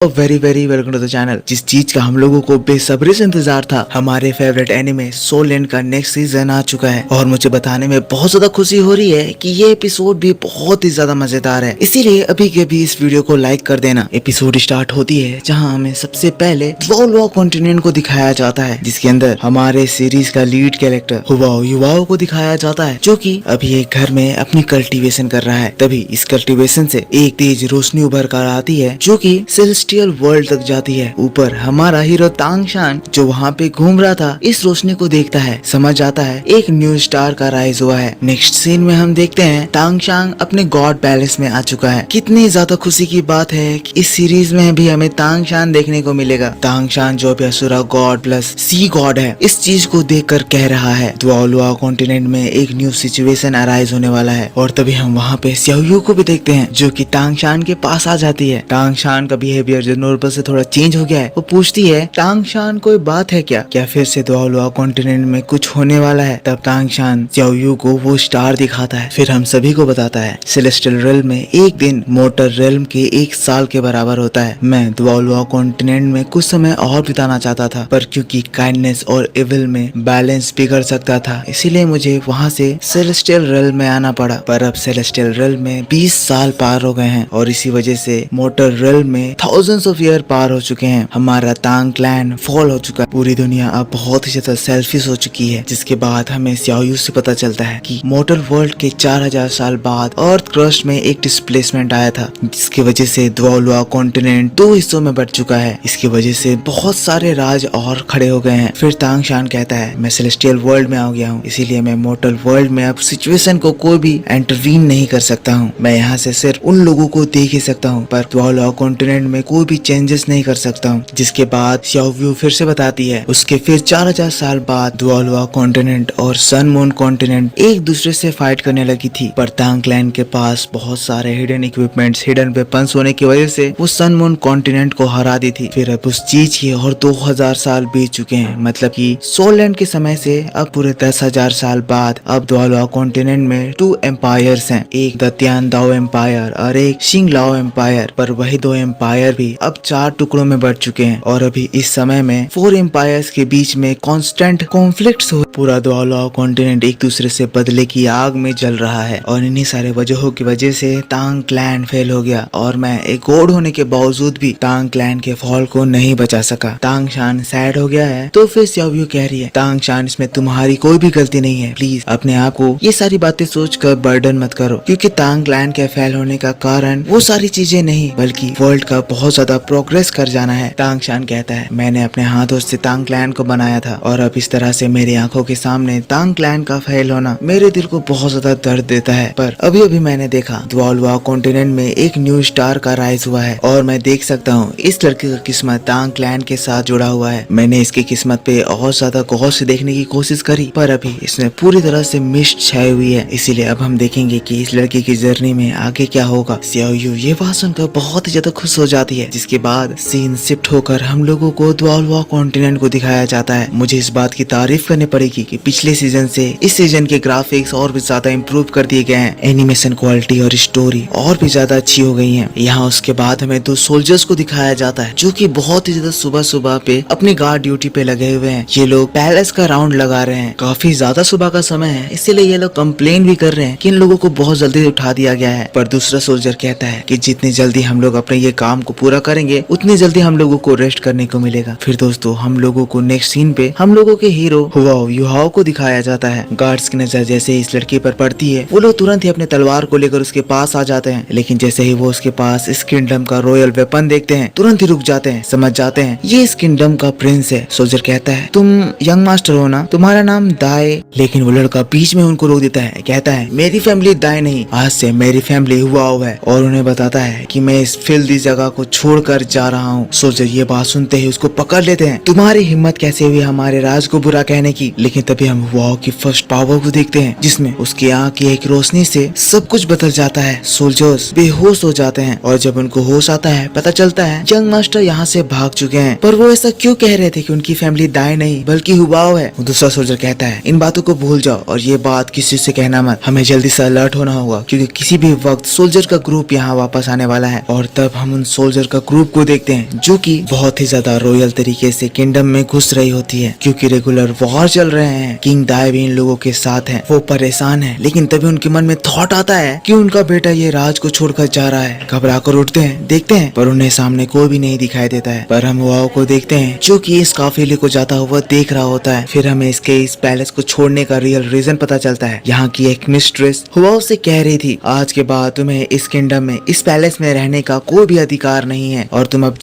Very very welcome to the channel. जिस चीज का हम लोगों को बेसब्री से इंतजार था, हमारे फेवरेट एनिमे सोल एंड का नेक्स्ट सीजन आ चुका है और मुझे बताने में बहुत ज्यादा खुशी हो रही है कि ये एपिसोड भी बहुत ही ज्यादा मजेदार है। इसीलिए अभी के भी इस वीडियो को लाइक कर देना। एपिसोड स्टार्ट होती है जहाँ हमें सबसे पहले द्वौलवा कॉन्टिनेंट को दिखाया जाता है, जिसके अंदर हमारे सीरीज का लीड कैरेक्टर हुवाओ युवाओ को दिखाया जाता है, जो कि अभी एक घर में अपनी कल्टीवेशन कर रहा है। तभी इस कल्टीवेशन से एक तेज रोशनी उभर कर आती है जो कि सेलेस्टियल वर्ल्ड तक जाती है। ऊपर हमारा हीरो तांगशान जो वहाँ पे घूम रहा था, इस रोशनी को देखता है, समझ आता है एक न्यू स्टार का राइज हुआ है। नेक्स्ट सीन में हम देखते हैं तांगशान अपने गॉड पैलेस में आ चुका है। कितनी ज्यादा खुशी की बात है कि इस सीरीज में भी हमें तांगशान देखने को मिलेगा। तांगशान जो भी असुरा गॉड प्लस सी गॉड है, इस चीज को देखकर कह रहा है द्वौलवा कॉन्टिनेंट में एक न्यू सिचुएशन अराइज होने वाला है। और तभी हम वहाँ पे स्याओयू को भी देखते हैं जो कि तांगशान के पास आ जाती है। तांगशान का बिहेवियर जो नॉर्मल से थोड़ा चेंज हो गया है। वो पूछती है तांगशान कोई बात है क्या फिर से द्वौलवा कॉन्टिनेंट में कुछ होने वाला है। तब तांगशान स्याओयू को वो स्टार दिखाता है, फिर हम सभी को बताता है सेलेस्टियल रेल्म में एक दिन मोटर रेल्म के 1 साल के बराबर होता है। मैं द्वौलवा कॉन्टिनेंट में कुछ समय और बिताना चाहता था, पर क्योंकि काइंडनेस और इविल में बैलेंस बिगड़ सकता था, इसीलिए मुझे वहाँ से सेलेस्टियल रेल्म में आना पड़ा। पर अब सेलेस्टियल रेल्म में 20 साल पार हो गए हैं और इसी वजह से मोटर रेल्म में थाउजेंड्स ऑफ ईयर पार हो चुके हैं। हमारा तांग क्लैन फॉल हो चुका है। पूरी दुनिया अब बहुत ही ज्यादा सेल्फिश हो चुकी है। जिसके बाद हमें स्याओयू से पता चलता है कि मोटर वर्ल्ड के 4000 साल बाद अर्थ क्रस्ट में एक डिस्प्लेसमेंट आया था, जिसकी वजह से द्वौलवा कॉन्टिनेंट 2 हिस्सों में बट चुका है। इसकी वजह से बहुत सारे राज और खड़े हो गए हैं। फिर तांगशान कहता है मैं सेलेस्टियल वर्ल्ड में आ गया हूँ, इसीलिए मैं मोटर वर्ल्ड में अब सिचुएशन को कोई भी इंटरवीन नहीं कर सकता हूँ। मैं यहाँ से सिर्फ उन लोगों को देख ही सकता हूँ, पर द्वौलवा कॉन्टिनेंट में कोई भी चेंजेस नहीं कर सकता हूँ। जिसके बाद स्याओयू फिर से बताती है उसके फिर 4000 साल बाद द्वौलवा कॉन्टिनेंट और सन मून कॉन्टिनेंट एक दूसरे से फाइट करने लगी थी, पर तांग क्लैन के पास बहुत सारे हिडन इक्विपमेंट्स, हिडन वेपन्स होने की वजह से वो सन मून कॉन्टिनेंट को हरा दी थी। फिर अब उस चीज की और 2000 साल बीत चुके हैं, मतलब कि सोलैंड के समय से अब पूरे 10,000 साल बाद अब द्वौलवा कॉन्टिनेंट में 2 एम्पायर्स हैं, एक द तियान दाओ एम्पायर और एक शिंग लाओ एम्पायर। पर वही 2 एम्पायर भी अब 4 टुकड़ों में बढ़ चुके हैं और अभी इस समय में 4 एम्पायर्स के बीच में कांस्टेंट कॉन्फ्लिक्ट्स हो। पूरा द्वौलवा कॉन्टिनेंट एक दूसरे से बदले की आग में जल रहा है और इन्हीं सारे वजहों की वजह से तांग क्लैन फेल हो गया और मैं एक गॉड होने के बावजूद भी तांग क्लैन के फॉल को नहीं बचा सका। तांगशान सैड हो गया है। तो फिर स्याओयू कह रही है तांगशान इसमें तुम्हारी कोई भी गलती नहीं है, प्लीज अपने आप को ये सारी बातें सोचकर बर्डन मत करो, क्योंकि तांग क्लैन के फेल होने का कारण वो सारी चीजें नहीं बल्कि वर्ल्ड का बहुत ज्यादा प्रोग्रेस कर जाना है। तांगशान कहता है मैंने अपने हाथों से तांग क्लैन को बनाया था और अब इस तरह से मेरी आंखों के सामने तांग क्लैन का फेल होना मेरे दिल को बहुत ज्यादा दर्द देता है। पर अभी अभी मैंने देखा द्वौलवा कॉन्टिनेंट में एक न्यू स्टार का राइज हुआ है और मैं देख सकता हूँ इस लड़के का किस्मत तांग क्लैन के साथ जुड़ा हुआ है। मैंने इसकी किस्मत पे और ज्यादा गौर से देखने की कोशिश करी, पर अभी इसमें पूरी तरह से मिस्ट छाई हुई है। इसीलिए अब हम देखेंगे कि इस लड़के की जर्नी में आगे क्या होगा। स्याओयू ये बात सुनकर बहुत ही ज्यादा खुश हो जाती है। जिसके बाद सीन शिफ्ट होकर हम लोगों को द्वौलवा कॉन्टिनेंट को दिखाया जाता है। मुझे इस बात की तारीफ करनी पड़ेगी कि पिछले सीजन से इस सीजन के ग्राफिक्स और भी ज्यादा इम्प्रूव कर दिए गए हैं। एनिमेशन क्वालिटी और स्टोरी और भी ज्यादा अच्छी हो गई है। यहाँ उसके बाद हमें 2 सोल्जर्स को दिखाया जाता है जो कि बहुत ही ज्यादा सुबह सुबह पे अपनी गार्ड ड्यूटी पे लगे हुए हैं। ये लोग पैलेस का राउंड लगा रहे हैं। काफी ज्यादा सुबह का समय है, इसीलिए ये लोग कंप्लेन भी कर रहे हैं कि इन लोगों को बहुत जल्दी उठा दिया गया है। पर दूसरा सोल्जर कहता है कि जितनी जल्दी हम लोग अपने ये काम को पूरा करेंगे उतनी जल्दी हम लोगों को रेस्ट करने को मिलेगा। फिर दोस्तों हम लोगों को नेक्स्ट सीन पे हम लोगों के हीरो हुवाओ युवाओ को दिखाया जाता है। गार्ड्स की नजर जैसे ही इस लड़के पर पड़ती है, वो लोग तुरंत ही अपने तलवार को लेकर उसके पास आ जाते हैं। लेकिन जैसे ही वो उसके पास इस किंगडम का रॉयल वेपन देखते हैं, तुरंत ही रुक जाते हैं, समझ जाते हैं ये इस किंगडम का प्रिंस है। सोल्जर कहता है तुम यंग मास्टर हो ना, तुम्हारा नाम दाए। लेकिन वो लड़का बीच में उनको रोक देता है, कहता है मेरी फैमिली दाए नहीं, आज से मेरी फैमिली हुवाओ है। और उन्हें बताता है कि मैं इस फिल्दी जगह को छोड़कर जा रहा हूँ। सोल्जर ये बात सुनते ही उसको पकड़ लेते हैं। तुम्हारी हिम्मत कैसे हुई हमारे राज को बुरा कहने की। लेकिन तभी हम हुवाओ की फर्स्ट पावर को देखते हैं, जिसमें उसकी आंख की एक रोशनी से सब कुछ बदल जाता है। सोल्जर्स बेहोश हो जाते हैं और जब उनको होश आता है पता चलता है यंग मास्टर यहाँ से भाग चुके हैं। पर वो ऐसा क्यों कह रहे थे कि उनकी फैमिली दाए नहीं बल्कि हुवाओ है। दूसरा सोल्जर कहता है इन बातों को भूल जाओ और ये बात किसी से कहना मत, हमें जल्दी से अलर्ट होना होगा क्योंकि किसी भी वक्त सोल्जर का ग्रुप यहाँ वापस आने वाला है और तब हम उन सोल्जर का ग्रुप को देखते हैं जो कि बहुत ही ज्यादा रॉयल तरीके से किंगडम में घुस रही होती है क्योंकि रेगुलर वॉर चल रहे हैं। किंग दाई भी इन लोगों के साथ है। वो परेशान है लेकिन तभी उनके मन में थॉट आता है कि उनका बेटा ये राज को छोड़कर जा रहा है। घबरा कर उठते हैं, देखते हैं पर उन्हें सामने कोई भी नहीं दिखाई देता है। पर हम वाओ को देखते हैं जो कि इस काफिले को जाता हुआ देख रहा होता है। फिर हमें इसके इस पैलेस को छोड़ने का रियल रीजन पता चलता है। यहाँ की एक मिस्ट्रेस वाओ से कह रही थी आज के बाद तुम्हें इस किंगडम में इस पैलेस में रहने का कोई भी अधिकार नहीं है और तुम अब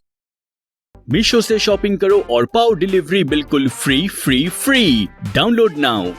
मीशो से शॉपिंग करो और पाओ डिलीवरी बिल्कुल फ्री। Download now.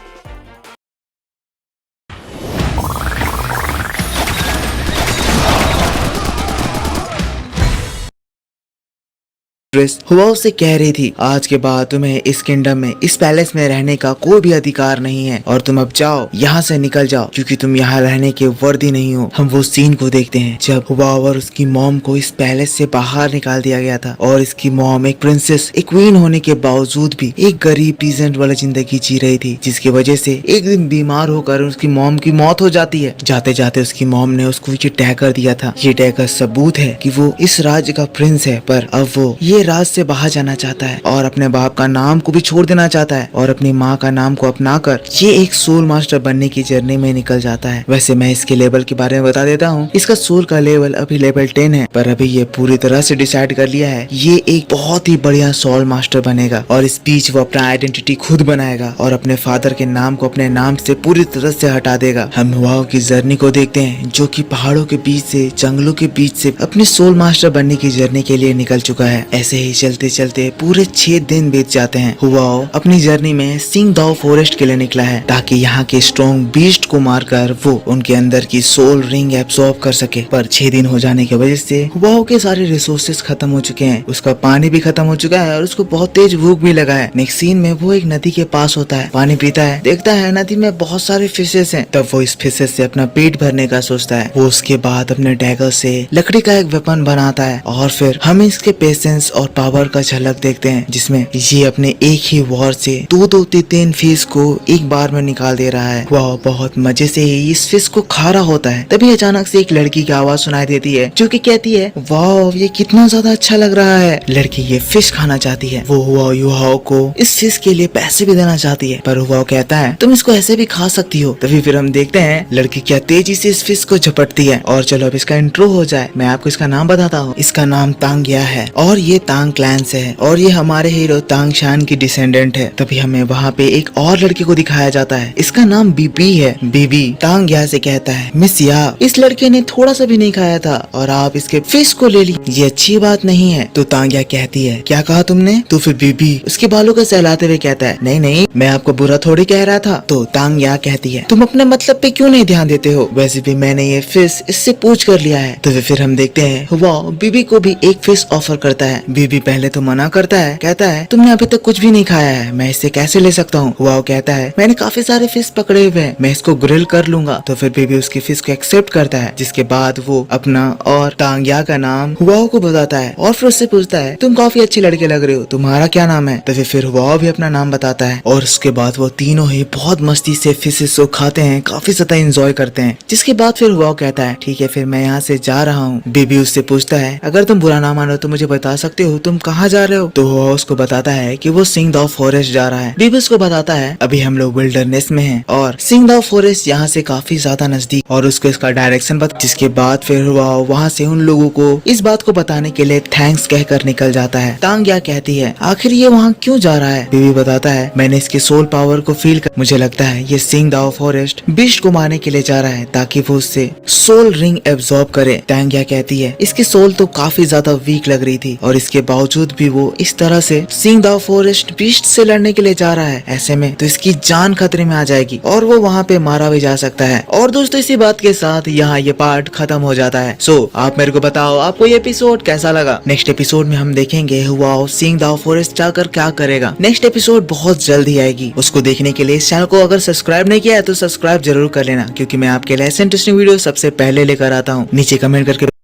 हुआ से कह रही थी आज के बाद तुम्हें इस किंगडम में इस पैलेस में रहने का कोई भी अधिकार नहीं है और तुम अब जाओ, यहाँ से निकल जाओ क्योंकि तुम यहाँ रहने के वर्दी नहीं हो। हम वो सीन को देखते हैं जब हुआ और उसकी मॉम को इस पैलेस से बाहर निकाल दिया गया था और इसकी मॉम एक प्रिंसेस, एक क्वीन होने के बावजूद भी एक गरीब पीजेंट वाला जिंदगी जी रही थी, जिसकी वजह से एक दिन बीमार होकर उसकी मॉम की मौत हो जाती है। जाते जाते उसकी मॉम ने उसको ये टैगर दिया था। ये टैगर सबूत है कि वो इस राज्य का प्रिंस है, पर अब वो ये राज से बाहर जाना चाहता है और अपने बाप का नाम को भी छोड़ देना चाहता है और अपनी माँ का नाम को अपनाकर ये एक सोल मास्टर बनने की जर्नी में निकल जाता है। वैसे मैं इसके लेवल के बारे में बता देता हूँ। इसका सोल का लेवल अभी लेवल 10 है, पर अभी ये पूरी तरह से डिसाइड कर लिया है ये एक बहुत ही बढ़िया सोल मास्टर बनेगा और इस बीच वो अपना आइडेंटिटी खुद बनाएगा और अपने फादर के नाम को अपने नाम से पूरी तरह से हटा देगा। हम हुआओ की जर्नी को देखते हैं जो कि पहाड़ों के बीच से, जंगलों के बीच से अपने सोल मास्टर बनने की जर्नी के लिए निकल चुका है। ऐसे ही चलते चलते पूरे 6 दिन बीत जाते हैं। हुआओ अपनी जर्नी में सिंग दाओ फॉरेस्ट के लिए निकला है ताकि यहाँ के स्ट्रॉन्ग बीस्ट को मारकर वो उनके अंदर की सोल रिंग एब्सॉर्ब कर सके। पर 6 दिन हो जाने की वजह से हुआओ के सारे रिसोर्सेज खत्म हो चुके हैं, उसका पानी भी खत्म हो चुका है और उसको बहुत तेज भूख भी लगा है। नेक्स्ट सीन में वो एक नदी के पास होता है, पानी पीता है, देखता है नदी में बहुत सारे फिशेस हैं। तब वो इस फिशेस से अपना पेट भरने का सोचता है। वो उसके बाद अपने डैगर से लकड़ी का एक वेपन बनाता है और फिर हम इसके पेशेंस और पावर का झलक देखते हैं जिसमें ये अपने एक ही वॉर से 2-3 फिश को एक बार में निकाल दे रहा है। वाह, बहुत मजे से ही इस फिश को खा रहा होता है। तभी अचानक से एक लड़की की आवाज सुनाई देती है जो कि कहती है वाह ये कितना ज्यादा अच्छा लग रहा है। लड़की ये फिश खाना चाहती है। वो हुआओ को इस फिश के लिए पैसे भी देना चाहती है, पर हुआओ कहता है तुम इसको ऐसे भी खा सकती हो। तभी फिर हम देखते हैं लड़की क्या तेजी से इस फिश को झपटती है। और चलो अब इसका इंट्रो हो जाए। मैं आपको इसका नाम बताता हूँ। इसका नाम तांग्या है और ये तांग क्लैन से है और ये हमारे हीरो तांग शान की डिसेंडेंट है। तभी हमें वहाँ पे एक और लड़के को दिखाया जाता है। इसका नाम बीबी है। बीबी तांग या से कहता है मिस या इस लड़के ने थोड़ा सा भी नहीं खाया था और आप इसके फिश को ले ली, ये अच्छी बात नहीं है। तो तांग्या कहती है क्या कहा तुमने? तो फिर बीबी उसके बालों को सहलाते हुए कहता है नहीं नहीं मैं आपको बुरा थोड़ी कह रहा था। तो तांग्या कहती है तुम अपने मतलब पे क्यों नहीं ध्यान देते हो, वैसे भी मैंने ये फिश इससे पूछ कर लिया है। तो फिर हम देखते हैं वाह बीबी को भी एक फिश ऑफर करता है। बीबी पहले तो मना करता है, कहता है तुमने अभी तक कुछ भी नहीं खाया है, मैं इससे कैसे ले सकता हूँ। वाओ कहता है मैंने काफी सारे फिश पकड़े हुए हैं, मैं इसको ग्रिल कर लूंगा। तो फिर बेबी उसकी फिश को एक्सेप्ट करता है, जिसके बाद वो अपना और तांग्या का नाम हुआओ को बताता है और फिर उससे पूछता है तुम काफी अच्छे लड़के लग रहे हो, तुम्हारा क्या नाम है। तो फिर हुआओ भी अपना नाम बताता है और उसके बाद वो तीनों ही बहुत मस्ती से फिशेस को खाते हैं, काफी ज्यादा एंजॉय करते हैं। जिसके बाद फिर हुआओ कहता है ठीक है फिर मैं यहाँ से जा रहा हूँ। बेबी उससे पूछता है अगर तुम बुरा ना मानो तो मुझे बता सकते हो तुम कहाँ जा रहे हो। तो हुआओ उसको बताता है कि वो सिंग दाओ फॉरेस्ट जा रहा है। बेबी उसको बताता है अभी हम लोग विल्डरनेस में हैं और सिंग दाओ फॉरेस्ट यहाँ से काफी ज्यादा नजदीक और उसको इसका डायरेक्शन बता। जिसके बाद फिर हुआओ वहाँ से उन लोगों को इस बात को बताने के लिए थैंक्स कहकर निकल जाता है। तांग्या कहती है आखिर ये वहाँ क्यों जा रहा है। बेबी बताता है मैंने इसके सोल पावर को फील कर मुझे लगता है ये सिंग दाओ फॉरेस्ट बीस्ट को मारने के लिए जा रहा है ताकि वो उससे सोल रिंग एब्जॉर्ब करे। तांग्या कहती है इसकी सोल तो काफी ज्यादा वीक लग रही थी और इसके बावजूद भी वो इस तरह से सिंग दाओ फॉरेस्ट बीस्ट से लड़ने के लिए जा रहा है, ऐसे में तो इसकी जान खतरे में आ जाएगी और वो वहाँ पे मारा भी जा सकता है। और दोस्तों इसी बात के साथ यहाँ ये पार्ट खत्म हो जाता है। सो आप मेरे को बताओ आपको ये एपिसोड कैसा लगा। नेक्स्ट एपिसोड में हम देखेंगे हुआओ सिंग दाओ फॉरेस्ट जाकर क्या करेगा। नेक्स्ट एपिसोड बहुत जल्द ही आएगी, उसको देखने के लिए इस चैनल को अगर सब्सक्राइब नहीं किया है तो सब्सक्राइब जरूर कर लेना क्योंकि मैं आपके लिए ऐसे इंटरेस्टिंग वीडियो सबसे पहले लेकर आता हूँ। नीचे कमेंट करके